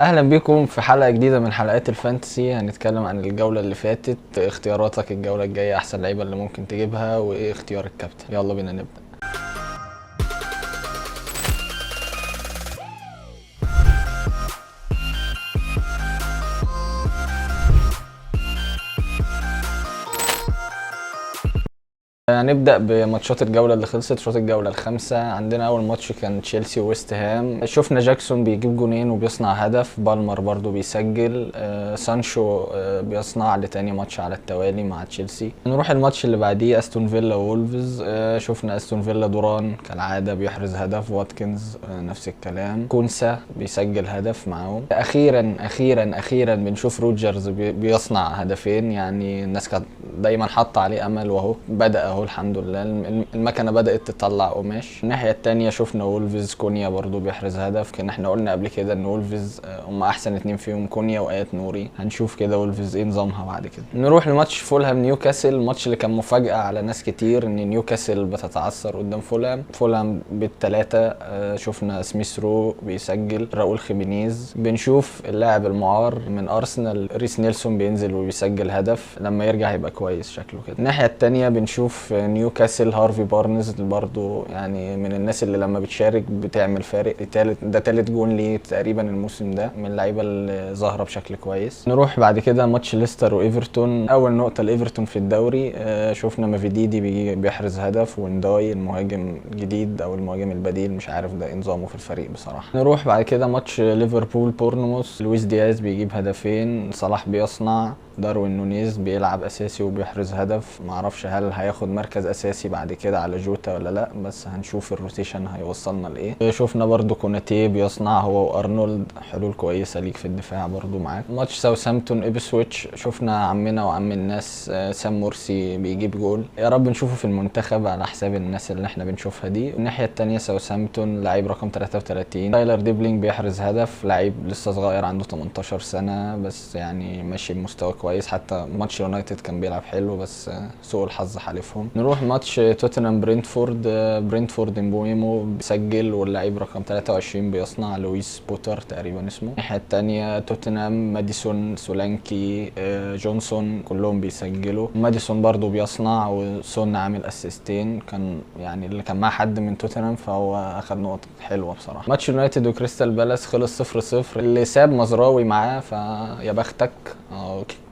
اهلا بيكم في حلقة جديدة من حلقات الفانتسي. هنتكلم عن الجولة اللي فاتت، اختياراتك الجولة الجاية، احسن لعيبة اللي ممكن تجيبها، وايه اختيار الكابتن. يلا بينا نبدأ. هنبدأ بماتشات الجولة اللي خلصت. شوط الجولة الخامسة عندنا أول ماتش كان تشيلسي وويست هام. شفنا جاكسون بيجيب جونين وبيصنع هدف، بالمر برضو بيسجل، سانشو بيصنع لتاني ماتش على التوالي مع تشيلسي. نروح الماتش اللي بعديه استون فيلا وولفز. شفنا استون فيلا دوران كالعادة بيحرز هدف، واتكنز نفس الكلام، كونسا بيسجل هدف معاهم. أخيرا بنشوف روجرز بيصنع هدفين. يعني الناس كانت دايما حاطة عليه أمل، وهو بدأ اهو الحمد لله. المكنه بدات تطلع قماش. الناحيه التانية شفنا وولفز كونيا برضو بيحرز هدف. كان احنا قلنا قبل كده ان وولفز هم احسن اتنين فيهم، كونيا وايات نوري. هنشوف كده وولفز ايه نظامها بعد كده. نروح لماتش فولهام نيوكاسل، الماتش اللي كان مفاجاه على ناس كتير ان نيوكاسل بتتعثر قدام فولهام بالثلاثه. شفنا سميث رو بيسجل، راؤول خيمينيز. بنشوف اللاعب المعار من ارسنال ريس نيلسون بينزل وبيسجل هدف. لما يرجع هيبقى كويس شكله كده. الناحيه التانية بنشوف نيوكاسل هارفي بارنز برضو، يعني من الناس اللي لما بتشارك بتعمل فارق. تالت جون ليه تقريبا الموسم ده، من اللعيبه اللي ظاهره بشكل كويس. نروح بعد كده ماتش ليستر وايفرتون. اول نقطه لايفرتون في الدوري. شفنا مافيديدي بيحرز هدف، ونداي المهاجم الجديد او المهاجم البديل، مش عارف ده نظامه في الفريق بصراحه. نروح بعد كده ماتش ليفربول بورنموث. لويس دياز بيجيب هدفين، صلاح بيصنع، داروين نونيز بيلعب اساسي وبيحرز هدف. معرفش هل هياخد مركز اساسي بعد كده على جوتا ولا لا، بس هنشوف الروتيشن هيوصلنا لايه. شفنا برضو كوناتي بيصنع هو وارنولد، حلول كويسه ليك في الدفاع برضو معاك. ماتش ساوثهامبتون ابسويتش، شفنا عمنا وعم الناس سام مرسي بيجيب جول. يا رب نشوفه في المنتخب على حساب الناس اللي احنا بنشوفها دي. الناحيه الثانيه ساوثهامبتون لعيب رقم 33 تايلر ديبلينج بيحرز هدف، لعيب لسه صغير عنده 18 سنه، بس يعني ماشي بمستوى كويس. حتى ماتش يونايتد كان بيلعب حلو، بس سوء الحظ حالفهم. نروح ماتش توتنهام برينتفورد. برينتفورد مبويمو بيسجل، واللعيب رقم 23 بيصنع، لويس بوتر تقريبا اسمه. الناحيه الثانيه توتنهام ماديسون سولانكي جونسون كلهم بيسجلوا. ماديسون برضو بيصنع، وسون عامل اسيستين. كان يعني اللي كان معاه حد من توتنهام، فهو اخذ نقط حلوه بصراحه. ماتش يونايتد وكريستال بالاس خلص 0-0. اللي ساب مزراوي معاه فيا بختك،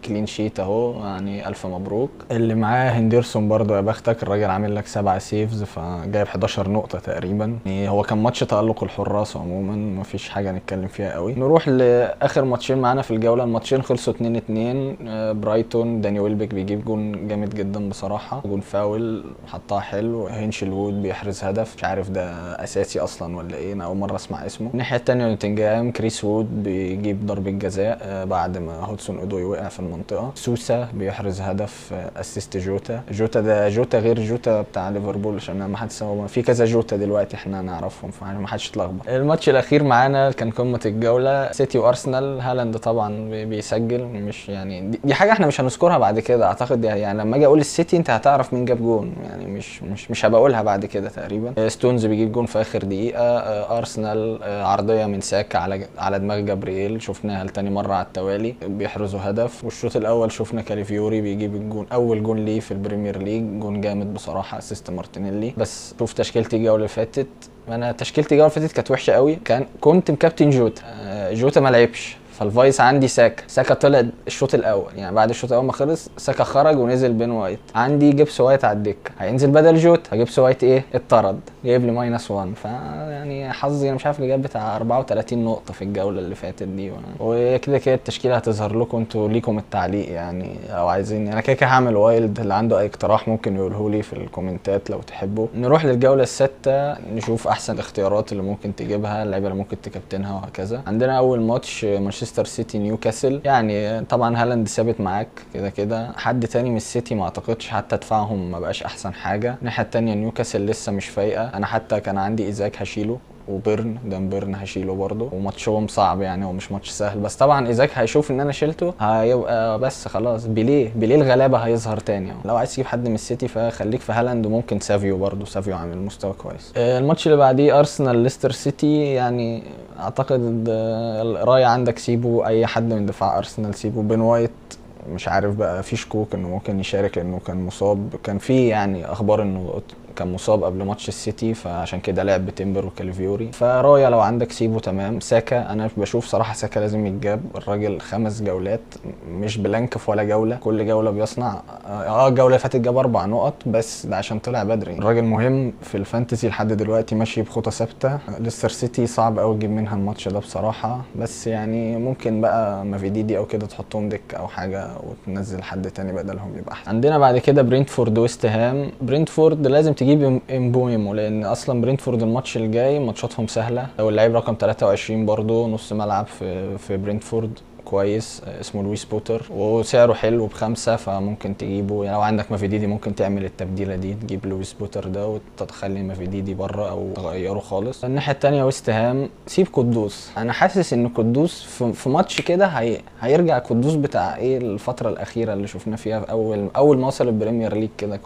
كلين شيت اهو، يعني الف مبروك. اللي معاه هندرسون برضو يا بختك، الراجل عامل لك 7 سيفز، فجايب 11 نقطة تقريبا. يعني هو كان ماتش تألق الحراس عموما، مفيش حاجة نتكلم فيها قوي. نروح لاخر ماتشين معانا في الجولة. الماتشين خلصوا 2-2. برايتون داني ويلبك بيجيب جون جامد جدا بصراحة، جون فاول حطها حلو. هينشل وود بيحرز هدف، مش عارف ده اساسي اصلا ولا ايه، انا اول مرة اسمع اسمه. الناحية التانية نوتنجهام كريس وود بيجيب ضربة جزاء بعد ما هودسون اودوي وقع في المنطقه. سوسا بيحرز هدف، اسيست جوتا ده جوتا غير جوتا بتاع ليفربول، عشان ما حدش في كذا جوتا دلوقتي احنا نعرفهم، فما حدش يتلخبط. الماتش الاخير معانا كان قمه الجوله، سيتي وارسنال. هالاند طبعا بيسجل، مش يعني دي حاجه احنا مش هنذكرها بعد كده اعتقد. يعني لما اجي اقول السيتي انت هتعرف مين جاب جون، يعني مش هبقى اقولها بعد كده تقريبا. ستونز بيجيب جون في اخر دقيقه. ارسنال عرضيه من ساكا على دماغ جابرييل، شفناها لتاني مره على التوالي بيحرزوا هدف. والشوط الاول شفنا كاليفيوري بيجيب الجون، اول جون ليه في البريمير ليج، جون جامد بصراحه، اسيست مارتينيلي. بس شوف تشكيلتي الجوله اللي فاتت، انا تشكيلتي الجوله اللي فاتت كانت وحشه قوي. كنت مكابتن جوتا. جوتا ما لعبش، فالفايس عندي ساكا طلع الشوط الاول. يعني بعد الشوط الاول ما خلص ساكا خرج ونزل بين وايت. عندي جيبس وايت على الدكه، هينزل بدل جوتا. جيبس وايت ايه اتطرد، جايب لي -1. فيعني حظي انا مش عارف اللي جاب بتاع 34 نقطه في الجوله اللي فاتت دي. وكده كده التشكيله هتظهر لكم انتوا، ليكم التعليق يعني لو عايزين. انا كده هعمل وايلد، اللي عنده اي اقتراح ممكن يقوله لي في الكومنتات لو تحبوا. نروح للجوله السادسه، نشوف احسن الاختيارات اللي ممكن تجيبها، اللعيبه اللي ممكن تكابتنها وهكذا. عندنا اول ماتش مانشستر سيتي نيوكاسل. يعني طبعا هالاند ثابت معاك كده كده، حد تاني من السيتي ما اعتقدش، حتى دفاعهم ما بقاش احسن حاجه. الناحيه التانيه نيوكاسل لسه مش فايقه، انا حتى كان عندي ايزاك هشيله وبيرن. قدام بيرن هشيله برضه، وماتشهم صعب يعني، هو مش ماتش سهل. بس طبعا ايزاك هيشوف ان انا شيلته هيبقى بس خلاص بيليه الغلابه هيظهر تاني. لو عايز تجيب حد من السيتي فخليك في هالاند، وممكن سافيو برضه، سافيو عامل مستوى كويس. الماتش اللي بعديه ارسنال ليستر سيتي. يعني اعتقد الراي عندك سيبو، اي حد من دفاع ارسنال سيبو. بين وايت مش عارف بقى، في شكوك انه ممكن يشارك لانه كان مصاب، كان في يعني اخبار انه كان مصاب قبل ماتش السيتي، فعشان كده لعب بتمبر وكاليفيوري. فرايا لو عندك سيبو تمام. ساكا انا بشوف صراحه ساكا لازم يتجاب. الراجل 5 جولات مش بلانك في ولا جوله، كل جوله بيصنع. الجوله اللي فاتت جاب 4 نقط بس ده عشان طلع بدري. الراجل مهم في الفانتزي لحد دلوقتي، ماشي بخطى ثابته. ليستر سيتي صعب قوي تجيب منها الماتش ده بصراحه، بس يعني ممكن بقى مافيديدي او كده تحطهم دك او حاجه وتنزل حد تاني بدلهم يبقى احسن. عندنا بعد كده برينتفورد ويست هام. برينتفورد لازم تجيب امبويمو، لان اصلا برينتفورد الماتش الجاي ماتشاتهم سهله. واللعيب رقم 23 برضه نص ملعب في برينتفورد كويس، اسمه لويس بوتر، وسعره حلو ب5، فممكن تجيبه. يعني لو عندك مافيديدي ممكن تعمل التبديله دي، تجيب لويس بوتر ده وتخلي مافيديدي بره او تغيره خالص. الناحيه الثانيه ويست هام، سيب قدوس. انا حاسس ان قدوس في ماتش كده هيرجع قدوس بتاع ايه الفتره الاخيره اللي شفناه فيها. في اول ما وصل البريمير ليج كده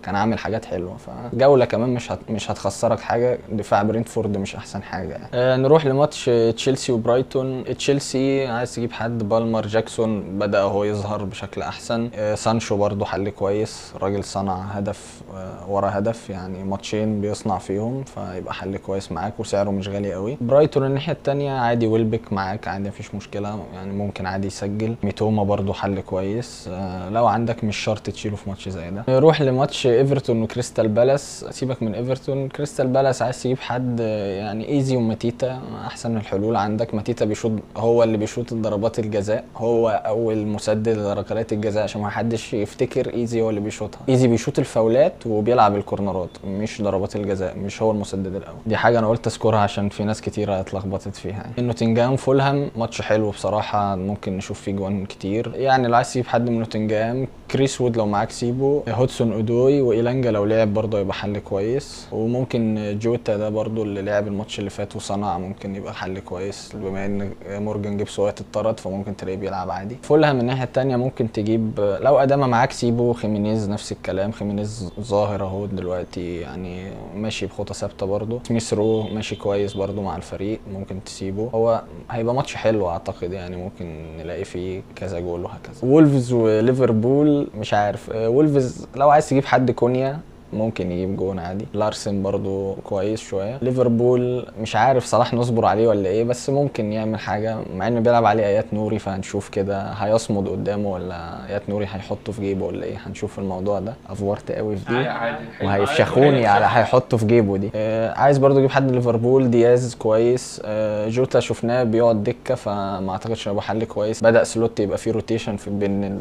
كان عامل حاجات حلوه. فجوله كمان مش هتخسرك حاجه. دفاع برينتفورد مش احسن حاجه يعني. نروح لماتش تشيلسي وبرايتون. تشيلسي عايز تجيب حد، بالمر جاكسون بدأ هو يظهر بشكل احسن. سانشو برضو حل كويس، الراجل صنع هدف ورا هدف، يعني ماتشين بيصنع فيهم، فيبقى حل كويس معاك وسعره مش غالي قوي. برايتون الناحيه الثانيه عادي، ويلبك معاك عادي مفيش مشكله، يعني ممكن عادي يسجل. ميتوما برضو حل كويس، لو عندك مش شرط تشيله في ماتش زي ده. نروح لماتش ايفرتون وكريستال بالاس. سيبك من ايفرتون، كريستال بالاس عايز تجيب حد يعني ايزي، وماتيتا احسن الحلول عندك. ماتيتا بيشوط، هو اللي بيشوط ضربات الجزاء، هو اول مسدد لركلات الجزاء، عشان ما حدش يفتكر ايزي هو اللي بيشوطها. ايزي بيشوط الفاولات وبيلعب الكورنرات، مش ضربات الجزاء، مش هو المسدد الاول. دي حاجه انا قلت اذكرها عشان في ناس كتيره اتلخبطت فيها. نوتنجهام فولهام ماتش حلو بصراحه، ممكن نشوف فيه جوان كتير. يعني لو عايز تجيب حد من نوتنجهام، كريس وود لو معاك سيبو، هودسون اودوي وايلانجا لو لعب برضه يبقى حل كويس. وممكن جوتا ده برضه اللي لعب الماتش اللي فات وصنع، ممكن يبقى حل كويس بما ان مورجان جيبس وقت اتطرد، فممكن تلاقيه بيلعب عادي. فولهام من الناحيه الثانيه ممكن تجيب لو ادامه معاك سيبو. خيمينيز نفس الكلام، خيمينيز ظاهر اهو دلوقتي يعني ماشي بخطى ثابته برضه. سميث رو ماشي كويس برضه مع الفريق، ممكن تسيبه. هو هيبقى ماتش حلو اعتقد، يعني ممكن نلاقي فيه كذا جول وهكذا. وولفز وليفربول مش عارف. وولفز لو عايز تجيب حد كونيا ممكن يجيب جون عادي. لارسن برضو كويس شويه. ليفربول مش عارف صلاح نصبر عليه ولا ايه، بس ممكن يعمل حاجه مع انه بيلعب عليه ايات نوري، فهنشوف كده هيصمد قدامه ولا ايات نوري هيحطه في جيبه ولا ايه. هنشوف الموضوع ده. افورت قوي في دي وهيفشخوني على هيحطه في جيبه دي. عايز برضو اجيب حد ليفربول. دياز كويس. جوتا شفناه بيقعد دكه، فما اعتقدش هيبقى حل كويس. بدا سلوت يبقى فيه روتيشن في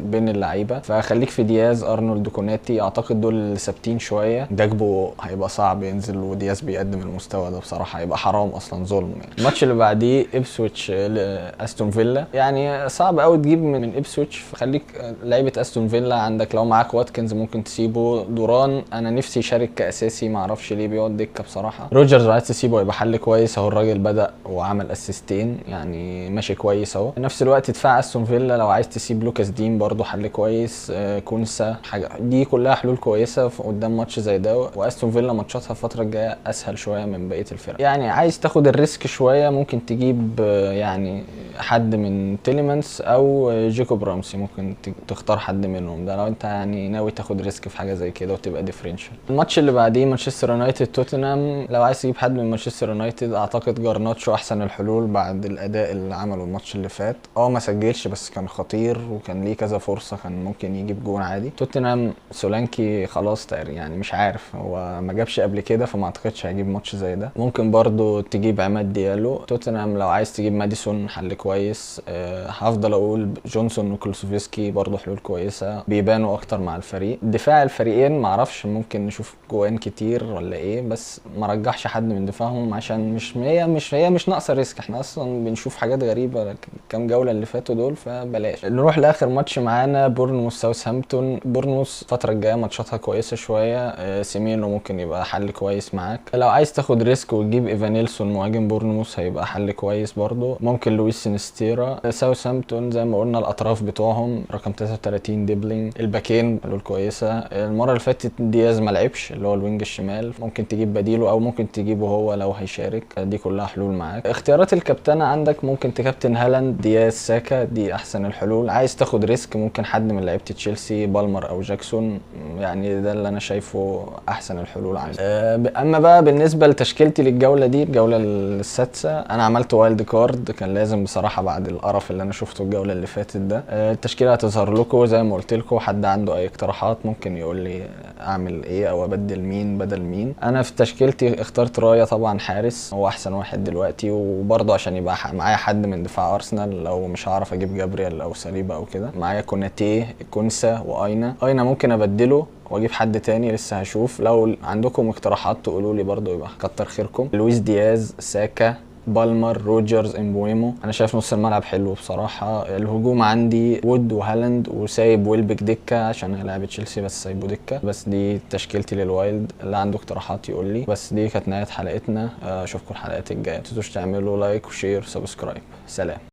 بين اللعيبه، فخليك في دياز، ارنولد، كوناتي. اعتقد دول اللي ثابتين شويه. داجبو هيبقى صعب ينزل، ودياز بيقدم المستوى ده بصراحه، هيبقى حرام اصلا، ظلم يعني. الماتش اللي بعديه ابسويتش لاستون فيلا. يعني صعب قوي تجيب من ابسويتش، فخليك لعيبه استون فيلا عندك. لو معاك واتكنز ممكن تسيبه. دوران انا نفسي يشارك كاساسي، ما اعرفش ليه بيقعد دكه بصراحه. روجرز عايز تسيبه يبقى حل كويس اهو، الراجل بدا وعمل اسيستين، يعني ماشي كويس اهو. في نفس الوقت دفاع استون فيلا لو عايز تسيب لوكاس دين برضو حل كويس. كونسا، حاجه دي كلها حلول كويسه قدام ماتش زي ده. واستون فيلا ماتشاتها الفتره الجايه اسهل شويه من بقيه الفرق. يعني عايز تاخد الريسك شويه ممكن تجيب يعني حد من تيليمانس او جيكوب رامسي، ممكن تختار حد منهم ده لو انت يعني ناوي تاخد ريسك في حاجه زي كده وتبقى ديفرنشال. الماتش اللي بعديه مانشستر يونايتد توتنهام. لو عايز تجيب حد من مانشستر يونايتد اعتقد جارناتشو احسن الحلول بعد الاداء اللي عمله الماتش اللي فات. ما سجلش بس كان خطير وكان ليه كذا فرصه، كان ممكن يجيب جون عادي. توتنهام سولانكي خلاص يعني مش عارف، هو ما جابش قبل كده، فما اعتقدش هيجيب ماتش زي ده. ممكن برضو تجيب عماد ديالو. توتنهام لو عايز تجيب ماديسون حل كويس. هفضل اقول جونسون وكلوسوفسكي برضو حلول كويسه، بيبانوا اكتر مع الفريق. دفاع الفريقين ما اعرفش، ممكن نشوف جوان كتير ولا ايه، بس ما رجحش حد من دفاعهم عشان مش ناقصه ريسك. احنا اصلا بنشوف حاجات غريبه كام جوله اللي فاتوا دول، فبلاش. نروح لاخر ماتش معانا، بورنموث ساوثهامبتون. بورنموث الفتره الجايه ماتشاتها كويسه شويه، سيمينو ممكن يبقى حل كويس معاك. لو عايز تاخد ريسك وتجيب ايفانيلسون مهاجم بورنموث هيبقى حل كويس برضو. ممكن لويس سينستيرا. ساوثهامبتون زي ما قلنا الاطراف بتوعهم رقم 33 ديبلينج. الباكين حلول كويسه. المره اللي فاتت دياز ما لعبش اللي هو الوينج الشمال، ممكن تجيب بديله او ممكن تجيبه هو لو هيشارك. دي كلها حلول معاك. اختيارات الكابتنه عندك ممكن تكابتن هالاند، دياز، ساكا، دي احسن الحلول. عايز تاخد ريسك ممكن حد من لعيبه تشيلسي، بالمر او جاكسون، يعني ده اللي انا شايفه احسن الحلول عندي. اما بقى بالنسبه لتشكيلتي للجوله دي، الجوله السادسه، انا عملت وايلد كارد، كان لازم بصراحه بعد القرف اللي انا شفته الجوله اللي فاتت ده. التشكيله هتظهر لكم زي ما قلت لكم. حد عنده اي اقتراحات ممكن يقول لي اعمل ايه او ابدل مين بدل مين. انا في تشكيلتي اخترت رايا طبعا حارس، هو احسن واحد دلوقتي، وبرضه عشان يبقى معايا حد من دفاع ارسنال لو مش هعرف اجيب جابريال او ساليبا او كده. معايا كوناتيه، كونسا، واينا ممكن ابدله واجيب حد تاني لسه هشوف. لو عندكم اقتراحات تقولوا لي برضه يبقى كتر خيركم. لويس دياز، ساكا، بالمر، روجرز، امبويمو. انا شايف نص الملعب حلو بصراحه. الهجوم عندي وود وهالاند، وسايب ويلبك دكه عشان هيلاعب تشيلسي بس سايبه دكه. بس دي تشكيلتي للوايلد. اللي عنده اقتراحات يقول لي. بس دي كانت نهايه حلقتنا. اشوفكم الحلقات الجايه. ما تنسوش تعملوا لايك وشير وسبسكرايب. سلام.